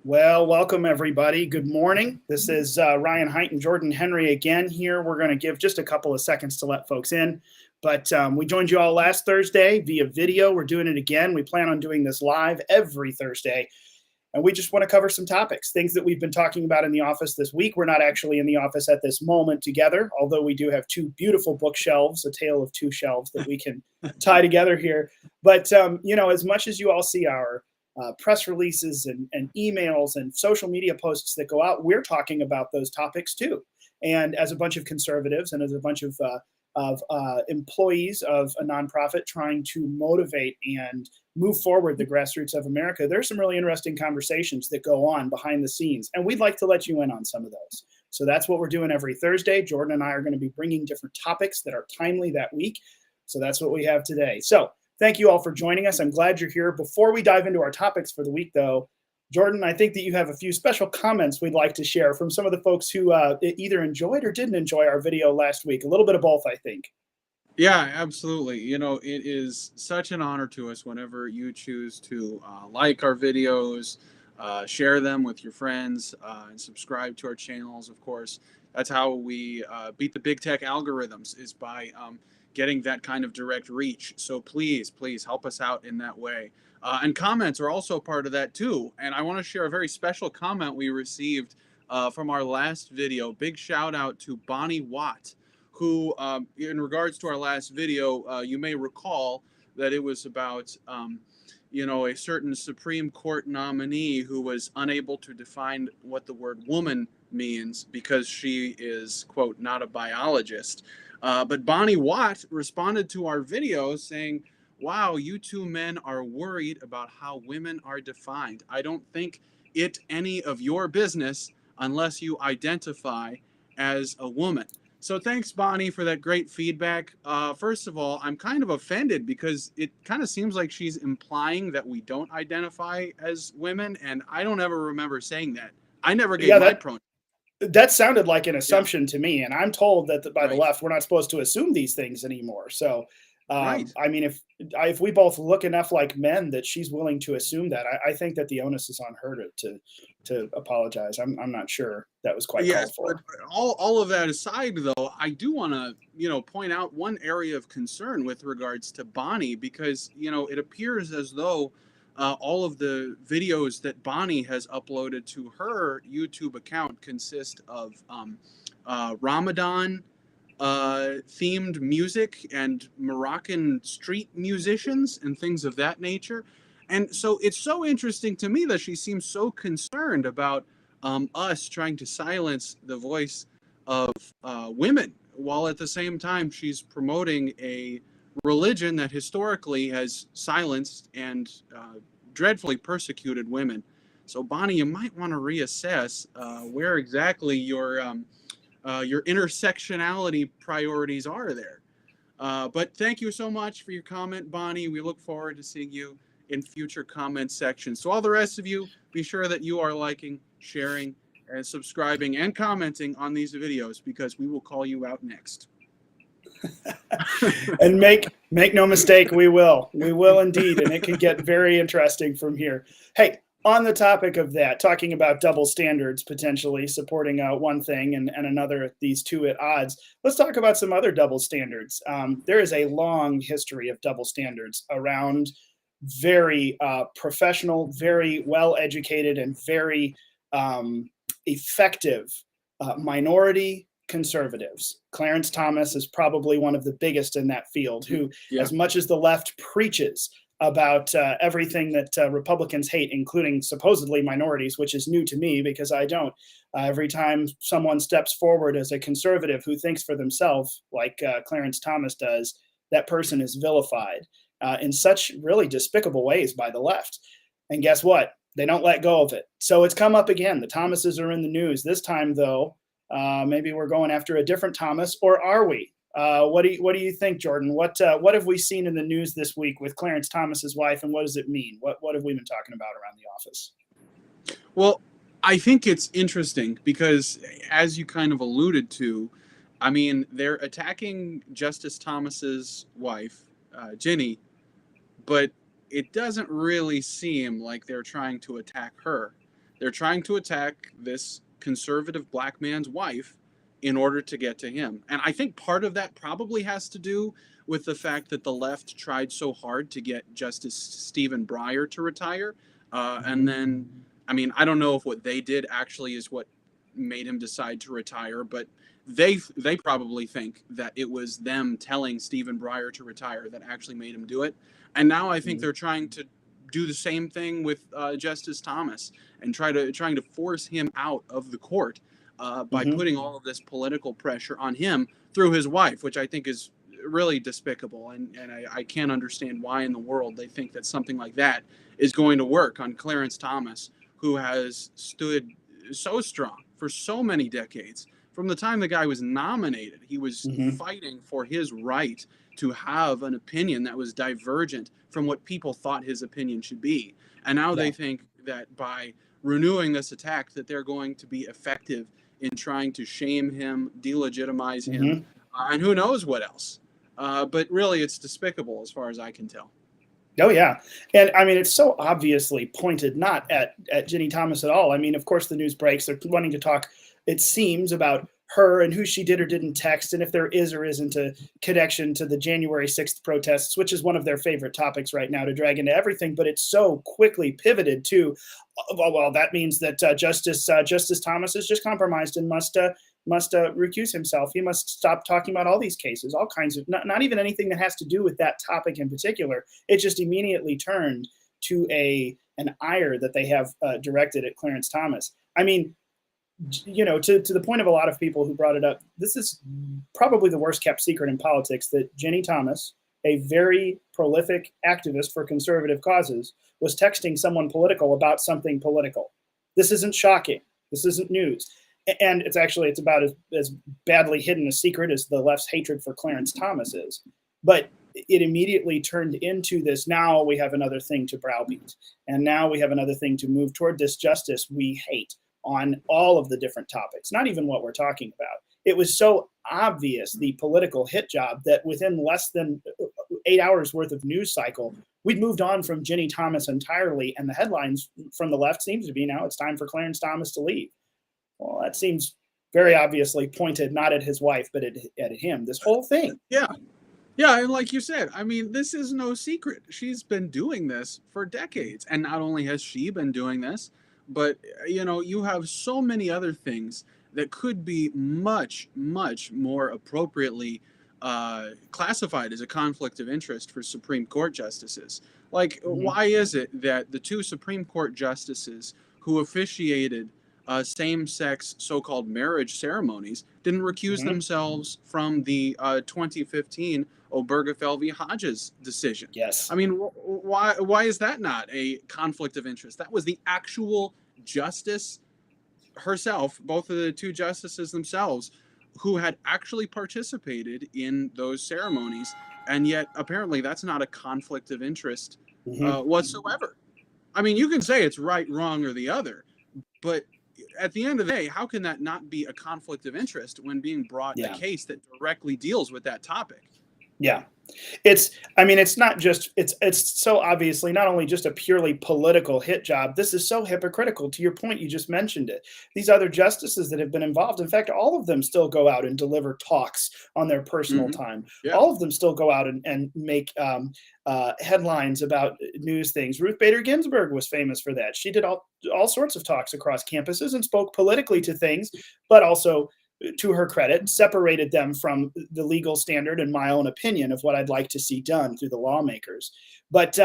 Well, welcome everybody. Good morning. This is Ryan Hite and Jordan Henry again here. We're going to give just a couple of seconds to let folks in. But we joined you all last Thursday via video. We're doing it again. We plan on doing this live every Thursday. And we just want to cover some topics, things that we've been talking about in the office this week. We're not actually in the office at this moment together, although we do have two beautiful bookshelves, a tale of two shelves that we can tie together here. But, as much as you all see our press releases and emails and social media posts that go out, we're talking about those topics too. And as a bunch of conservatives and as a bunch of employees of a nonprofit trying to motivate and move forward the grassroots of America, there's some really interesting conversations that go on behind the scenes. And we'd like to let you in on some of those. So that's what we're doing every Thursday. Jordan and I are going to be bringing different topics that are timely that week. So that's what we have today. So thank you all for joining us. I'm glad you're here. Before we dive into our topics for the week, though, Jordan, I think that you have a few special comments we'd like to share from some of the folks who either enjoyed or didn't enjoy our video last week. A little bit of both, I think. Yeah, absolutely. It is such an honor to us whenever you choose to like our videos, share them with your friends, and subscribe to our channels, of course. That's how we beat the big tech algorithms, is by getting that kind of direct reach. So please help us out in that way. And comments are also part of that too. And I want to share a very special comment we received from our last video. Big shout out to Bonnie Watt, who, in regards to our last video, you may recall that it was about, a certain Supreme Court nominee who was unable to define what the word woman means because she is, quote, not a biologist. But Bonnie Watt responded to our video saying, wow, you two men are worried about how women are defined. I don't think it any of your business unless you identify as a woman. So thanks, Bonnie, for that great feedback. First of all, I'm kind of offended because it kind of seems like she's implying that we don't identify as women, and I don't ever remember saying that. I never gave Yeah, my pronoun. that sounded like an Yeah, assumption to me, and I'm told that by the right, left we're not supposed to assume these things anymore. So, right. I mean, if we both look enough like men that she's willing to assume that, I think that the onus is on her to apologize. I'm not sure that was quite Yes, called but for. all of that aside, though, I do want to point out one area of concern with regards to Bonnie, because it appears as though all of the videos that Bonnie has uploaded to her YouTube account consist of Ramadan themed music and Moroccan street musicians and things of that nature. And so it's so interesting to me that she seems so concerned about us trying to silence the voice of women, while at the same time she's promoting a religion that historically has silenced and dreadfully persecuted women. So, Bonnie, you might want to reassess where exactly your intersectionality priorities are there. But thank you so much for your comment, Bonnie. We look forward to seeing you in future comment sections. So, all the rest of you, be sure that you are liking, sharing, and subscribing and commenting on these videos because we will call you out next. And make no mistake, we will indeed, and it could get very interesting from here. Hey, on the topic of that, talking about double standards potentially supporting one thing and another, these two at odds, let's talk about some other double standards. There is a long history of double standards around very professional, very well educated, and very effective minority conservatives. Clarence Thomas is probably one of the biggest in that field, who, Yeah. as much as the left preaches about everything that Republicans hate, including supposedly minorities, which is new to me because I don't. Every time someone steps forward as a conservative who thinks for themselves, like Clarence Thomas does, that person is vilified in such really despicable ways by the left. And guess what? They don't let go of it. So it's come up again. The Thomases are in the news. This time, though, maybe we're going after a different Thomas, or are we? What do you think, Jordan? What have we seen in the news this week with Clarence Thomas's wife, and what does it mean? What have we been talking about around the office? Well, I think it's interesting because, as you kind of alluded to, I mean, they're attacking Justice Thomas's wife, Ginny, but it doesn't really seem like they're trying to attack her. They're trying to attack this conservative black man's wife in order to get to him. And I think part of that probably has to do with the fact that the left tried so hard to get Justice Stephen Breyer to retire. And then, I mean, I don't know if what they did actually is what made him decide to retire, but they probably think that it was them telling Stephen Breyer to retire that actually made him do it. And now I think they're trying to do the same thing with Justice Thomas and trying to force him out of the court by putting all of this political pressure on him through his wife, which I think is really despicable. And I can't understand why in the world they think that something like that is going to work on Clarence Thomas, who has stood so strong for so many decades. From the time the guy was nominated, he was fighting for his right to have an opinion that was divergent from what people thought his opinion should be. And now they think that by renewing this attack that they're going to be effective in trying to shame him, delegitimize him, and who knows what else. But really, it's despicable as far as I can tell. Oh, yeah. And I mean, it's so obviously pointed not at Ginny Thomas at all. I mean, of course, the news breaks. They're wanting to talk, it seems, about her and who she did or didn't text, and if there is or isn't a connection to the January 6th protests, which is one of their favorite topics right now to drag into everything. But it's so quickly pivoted to, well, that means that Justice Thomas is just compromised and must recuse himself. He must stop talking about all these cases, all kinds of, not even anything that has to do with that topic in particular. It just immediately turned to an ire that they have directed at Clarence Thomas. I mean, you know, to the point of a lot of people who brought it up, this is probably the worst kept secret in politics, that Ginny Thomas, a very prolific activist for conservative causes, was texting someone political about something political. This isn't shocking. This isn't news. And it's about as badly hidden a secret as the left's hatred for Clarence Thomas is. But it immediately turned into this, now we have another thing to browbeat. And now we have another thing to move toward this justice we hate on all of the different topics, not even what we're talking about. It was so obvious, the political hit job, that within less than 8 hours worth of news cycle, we'd moved on from Ginny Thomas entirely. And the headlines from the left seems to be, now it's time for Clarence Thomas to leave. Well, that seems very obviously pointed not at his wife, but at him, this whole thing. Yeah. Yeah, and like you said, I mean, this is no secret. She's been doing this for decades. And not only has she been doing this, but, you know, you have so many other things that could be much, much more appropriately classified as a conflict of interest for Supreme Court justices. Like, why is it that the two Supreme Court justices who officiated same-sex so-called marriage ceremonies didn't recuse themselves from the 2015 Obergefell v. Hodges decision? Yes. I mean, why is that not a conflict of interest? That was the actual justice herself, both of the two justices themselves, who had actually participated in those ceremonies, and yet apparently that's not a conflict of interest whatsoever. I mean, you can say it's right, wrong, or the other, but at the end of the day, how can that not be a conflict of interest when being brought a case that directly deals with that topic? Yeah. It's not just, it's so obviously not only just a purely political hit job. This is so hypocritical. To your point, you just mentioned it. These other justices that have been involved, in fact, all of them still go out and deliver talks on their personal time. Yeah. All of them still go out and make headlines about news things. Ruth Bader Ginsburg was famous for that. She did all sorts of talks across campuses and spoke politically to things, but also, to her credit, separated them from the legal standard and my own opinion of what I'd like to see done through the lawmakers. But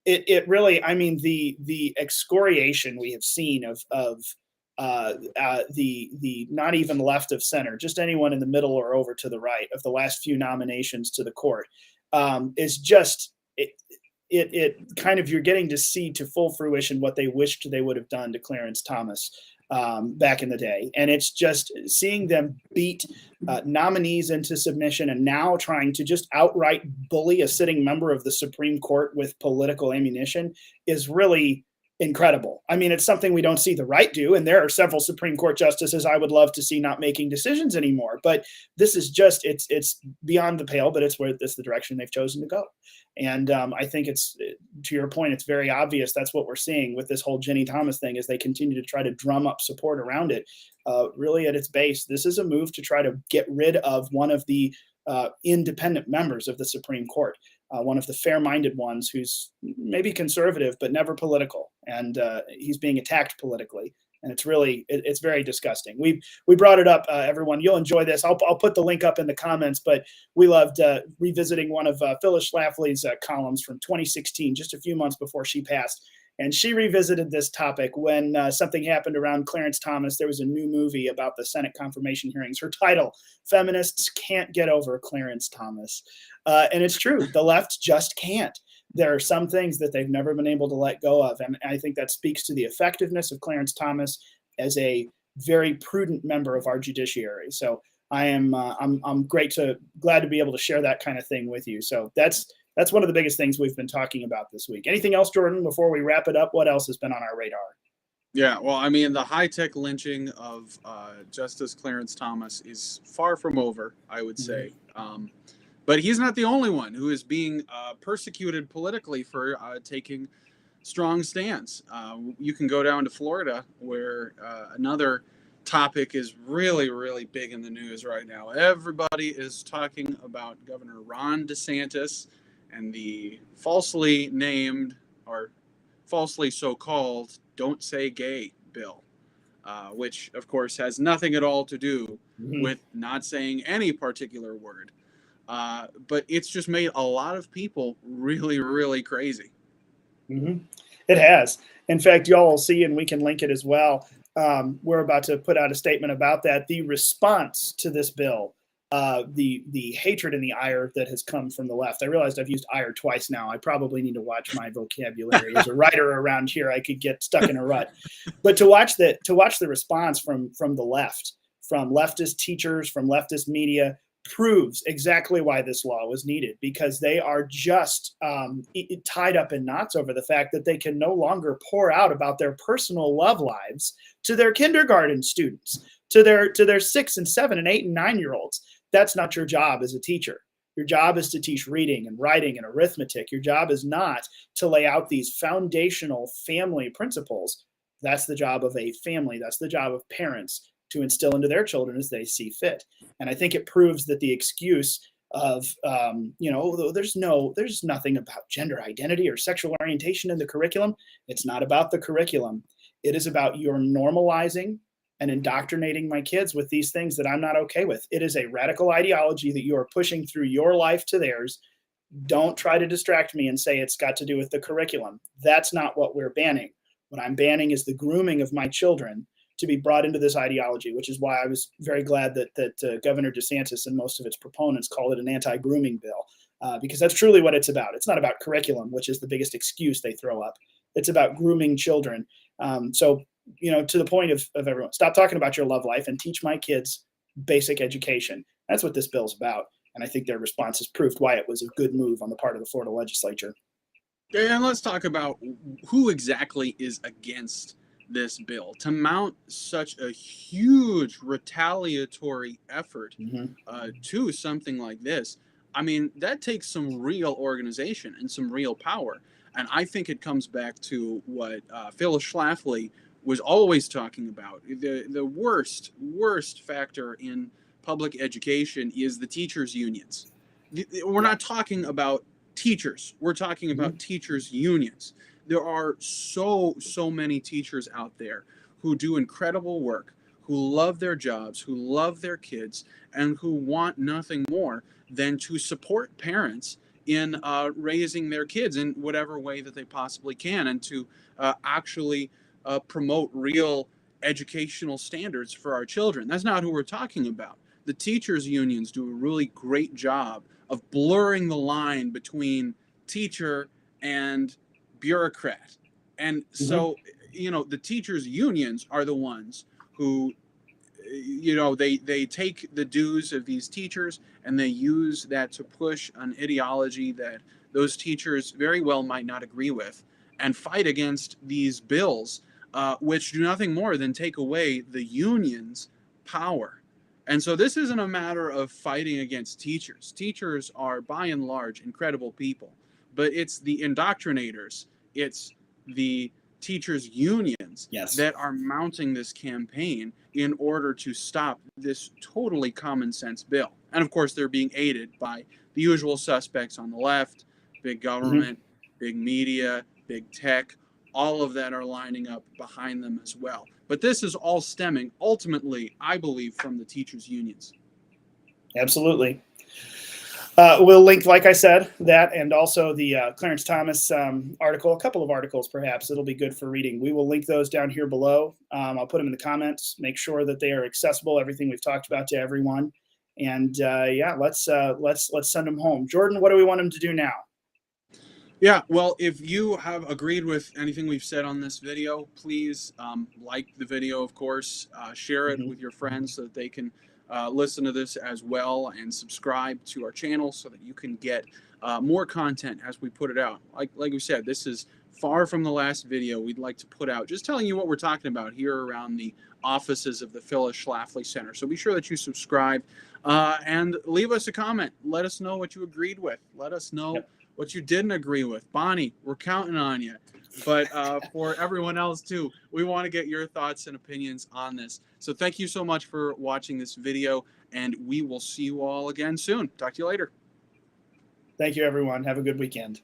it really, I mean, the excoriation we have seen of the not even left of center, just anyone in the middle or over to the right of the last few nominations to the court is just it kind of, you're getting to see to full fruition what they wished they would have done to Clarence Thomas back in the day. And it's just seeing them beat nominees into submission and now trying to just outright bully a sitting member of the Supreme Court with political ammunition is really incredible. I mean, it's something we don't see the right do. And there are several Supreme Court justices I would love to see not making decisions anymore. But this is just, it's beyond the pale, but it's the direction they've chosen to go. And I think it's, to your point, it's very obvious that's what we're seeing with this whole Ginny Thomas thing as they continue to try to drum up support around it. Really, at its base, this is a move to try to get rid of one of the independent members of the Supreme Court. One of the fair-minded ones who's maybe conservative but never political, and he's being attacked politically, and it's very disgusting. We brought it up, everyone. You'll enjoy this. I'll put the link up in the comments, but we loved revisiting one of Phyllis Schlafly's columns from 2016, just a few months before she passed. And she revisited this topic when something happened around Clarence Thomas. There was a new movie about the Senate confirmation hearings. Her title, Feminists Can't Get Over Clarence Thomas. And it's true. The left just can't. There are some things that they've never been able to let go of. And I think that speaks to the effectiveness of Clarence Thomas as a very prudent member of our judiciary. So I'm glad to be able to share that kind of thing with you. So that's one of the biggest things we've been talking about this week. Anything else, Jordan, before we wrap it up? What else has been on our radar? Yeah, well, I mean, the high-tech lynching of Justice Clarence Thomas is far from over, I would say. But he's not the only one who is being persecuted politically for taking strong stance. You can go down to Florida, where another topic is really, really big in the news right now. Everybody is talking about Governor Ron DeSantis and the falsely named, or falsely so-called, Don't Say Gay bill, which, of course, has nothing at all to do with not saying any particular word. But it's just made a lot of people really, really crazy. It has. In fact, y'all will see, and we can link it as well. We're about to put out a statement about that. The response to this bill, the hatred and the ire that has come from the left. I realized I've used ire twice now. I probably need to watch my vocabulary. As a writer around here, I could get stuck in a rut. But to watch the response from the left, from leftist teachers, from leftist media, proves exactly why this law was needed, because they are just tied up in knots over the fact that they can no longer pour out about their personal love lives to their kindergarten students, to their 6 and 7 and 8 and 9-year-olds. That's not your job as a teacher. Your job is to teach reading and writing and arithmetic. Your job is not to lay out these foundational family principles. That's the job of a family. That's the job of parents, to instill into their children as they see fit. And I think it proves that the excuse of, there's nothing about gender identity or sexual orientation in the curriculum. It's not about the curriculum. It is about your normalizing and indoctrinating my kids with these things that I'm not okay with. It is a radical ideology that you are pushing through your life to theirs. Don't try to distract me and say it's got to do with the curriculum. That's not what we're banning. What I'm banning is the grooming of my children to be brought into this ideology, which is why I was very glad that Governor DeSantis and most of its proponents call it an anti-grooming bill, because that's truly what it's about. It's not about curriculum, which is the biggest excuse they throw up. It's about grooming children. So, to the point of everyone, stop talking about your love life and teach my kids basic education. That's what this bill's about. And I think their response has proved why it was a good move on the part of the Florida legislature. And let's talk about who exactly is against this bill. To mount such a huge retaliatory effort to something like this, I mean, that takes some real organization and some real power. And I think it comes back to what Phyllis Schlafly was always talking about. The worst factor in public education is the teachers' unions. We're not talking about teachers. We're talking about teachers' unions. There are so many teachers out there who do incredible work, who love their jobs, who love their kids, and who want nothing more than to support parents in raising their kids in whatever way that they possibly can, and to actually promote real educational standards for our children. That's not who we're talking about. The teachers' unions do a really great job of blurring the line between teacher and bureaucrat. And so, the teachers' unions are the ones who, they take the dues of these teachers and they use that to push an ideology that those teachers very well might not agree with. and fight against these bills, which do nothing more than take away the union's power. And so this isn't a matter of fighting against teachers. Teachers are, by and large, incredible people. But it's the indoctrinators, it's the teachers' unions Yes. that are mounting this campaign in order to stop this totally common sense bill. And of course, they're being aided by the usual suspects on the left, big government, big media, big tech. All of that are lining up behind them as well. But this is all stemming, ultimately, I believe, from the teachers' unions. Absolutely. We'll link, like I said, that and also the Clarence Thomas article, a couple of articles perhaps. It'll be good for reading. We will link those down here below. I'll put them in the comments. Make sure that they are accessible, everything we've talked about, to everyone. And yeah, let's send them home. Jordan, what do we want them to do now? Yeah, well, if you have agreed with anything we've said on this video, please like the video, of course, share it with your friends so that they can listen to this as well, and subscribe to our channel so that you can get more content as we put it out. Like we said, this is far from the last video we'd like to put out, just telling you what we're talking about here around the offices of the Phyllis Schlafly Center. So be sure that you subscribe and leave us a comment. Let us know what you agreed with. Let us know what you didn't agree with. Bonnie, we're counting on you. But for everyone else too, we want to get your thoughts and opinions on this. So thank you so much for watching this video, and we will see you all again soon. Talk to you later. Thank you, everyone. Have a good weekend.